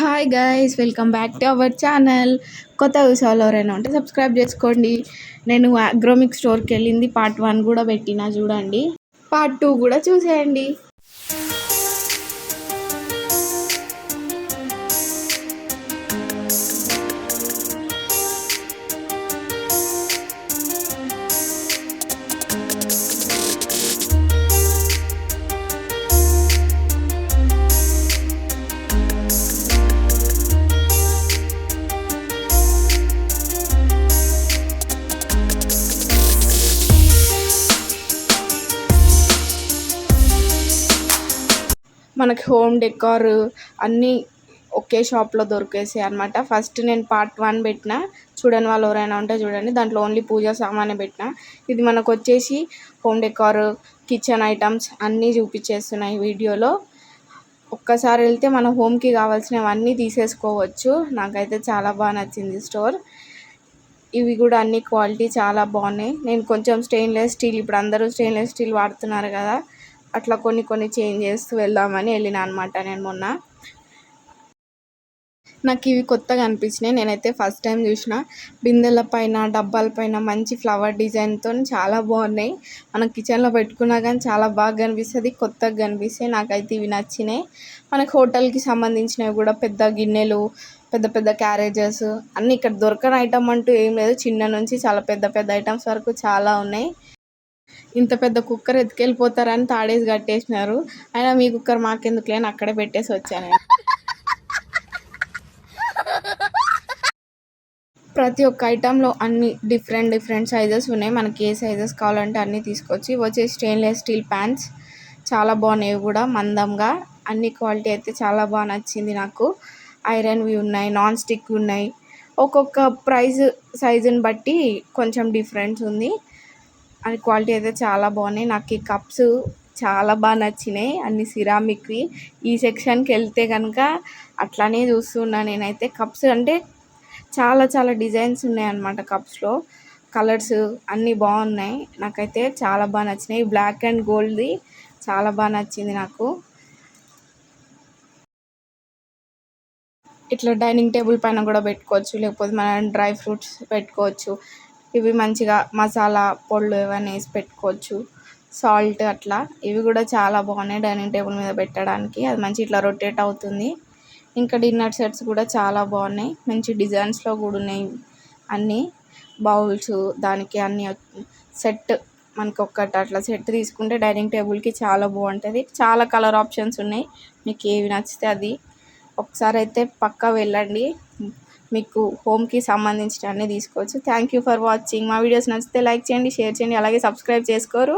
Hi guys, welcome back to our channel. కొత్త విషయాలు ఎవరైనా ఉంటే సబ్స్క్రైబ్ చేసుకోండి. నేను అగ్రోమిక్ స్టోర్కి వెళ్ళింది పార్ట్ 1 కూడా పెట్టినా, చూడండి. పార్ట్ 2 కూడా చూసేయండి. మనకి హోమ్ డెకార్ అన్నీ ఒకే షాప్లో దొరికేసాయి అనమాట. ఫస్ట్ నేను పార్ట్ 1 పెట్టిన, చూడని వాళ్ళు ఎవరైనా ఉంటే చూడండి. దాంట్లో ఓన్లీ పూజా సామానే పెట్టిన. ఇది మనకు వచ్చేసి హోమ్ డెకార్, కిచెన్ ఐటమ్స్ అన్నీ చూపించేస్తున్నాయి వీడియోలో. ఒక్కసారి వెళ్తే మన హోమ్కి కావాల్సినవన్నీ తీసేసుకోవచ్చు. నాకైతే చాలా బాగా నచ్చింది స్టోర్. ఇవి కూడా అన్ని క్వాలిటీ చాలా బాగున్నాయి. నేను కొంచెం స్టెయిన్లెస్ స్టీల్, ఇప్పుడు అందరూ స్టెయిన్లెస్ స్టీల్ వాడుతున్నారు కదా, అట్లా కొన్ని చేంజ్ చేస్తూ వెళ్దామని వెళ్ళిన అనమాట నేను మొన్న. నాకు ఇవి కొత్తగా అనిపించినాయి. నేనైతే ఫస్ట్ టైం చూసిన. బిందెల పైన, డబ్బాల పైన మంచి ఫ్లవర్ డిజైన్తో చాలా బాగున్నాయి. మనం కిచెన్లో పెట్టుకున్నా కానీ చాలా బాగా కనిపిస్తుంది, కొత్తగా కనిపిస్తాయి. నాకైతే ఇవి నచ్చినాయి. మనకు హోటల్కి సంబంధించినవి కూడా పెద్ద గిన్నెలు, పెద్ద క్యారేజెస్ అన్నీ ఇక్కడ దొరకని ఐటమ్ అంటూ ఏం లేదు. చిన్న నుంచి చాలా పెద్ద ఐటమ్స్ వరకు చాలా ఉన్నాయి. ఇంత పెద్ద కుక్కర్ ఎత్తుకెళ్ళిపోతారని తాడేసి కట్టేసినారు. అయినా మీ కుక్కర్ మాకెందుకు లేని అక్కడే పెట్టేసి వచ్చాను. ప్రతి ఒక్క ఐటెంలో అన్ని డిఫరెంట్ సైజెస్ ఉన్నాయి. మనకి ఏ సైజెస్ కావాలంటే అన్నీ తీసుకోవచ్చు. వచ్చే స్టెయిన్లెస్ స్టీల్ ప్యాన్స్ చాలా బాగున్నాయి కూడా, మందంగా. అన్ని క్వాలిటీ అయితే చాలా బాగా నచ్చింది నాకు. ఐరన్వి ఉన్నాయి, నాన్ స్టిక్ ఉన్నాయి. ఒక్కొక్క ప్రైస్ సైజుని బట్టి కొంచెం డిఫరెన్స్ ఉంది. అని క్వాలిటీ అయితే చాలా బాగున్నాయి. నాకు ఈ కప్స్ చాలా బాగా నచ్చినాయి, అన్ని సిరామిక్వి. ఈ సెక్షన్కి వెళ్తే కనుక అట్లానే చూస్తున్నా నేనైతే. కప్స్ అంటే చాలా డిజైన్స్ ఉన్నాయన్నమాట కప్స్లో. కలర్స్ అన్నీ బాగున్నాయి. నాకైతే చాలా బాగా నచ్చినాయి. బ్లాక్ అండ్ గోల్డ్ది చాలా బాగా నచ్చింది నాకు. ఇట్లా డైనింగ్ టేబుల్ పైన కూడా పెట్టుకోవచ్చు, లేకపోతే మనం డ్రై ఫ్రూట్స్ పెట్టుకోవచ్చు. ఇవి మంచిగా మసాలా పొడులు ఏమైనా వేసి పెట్టుకోవచ్చు, సాల్ట్ అట్లా. ఇవి కూడా చాలా బాగున్నాయి డైనింగ్ టేబుల్ మీద పెట్టడానికి. అది మంచి ఇట్లా రొటేట్ అవుతుంది. ఇంకా డిన్నర్ సెట్స్ కూడా చాలా బాగున్నాయి, మంచి డిజైన్స్లో కూడా ఉన్నాయి. అన్నీ బౌల్స్, దానికి అన్నీ సెట్. మనకు ఒక్కటి అట్లా సెట్ తీసుకుంటే డైనింగ్ టేబుల్కి చాలా బాగుంటుంది. చాలా కలర్ ఆప్షన్స్ ఉన్నాయి, మీకు ఏవి నచ్చితే అది. ఒకసారి అయితే పక్కా వెళ్ళండి, మీకు హోమ్కి సంబంధించిన అన్నీ తీసుకోవచ్చు. Thank you for watching. మా వీడియోస్ నచ్చితే లైక్ చేయండి, షేర్ చేయండి, అలాగే సబ్స్క్రైబ్ చేసుకోరు.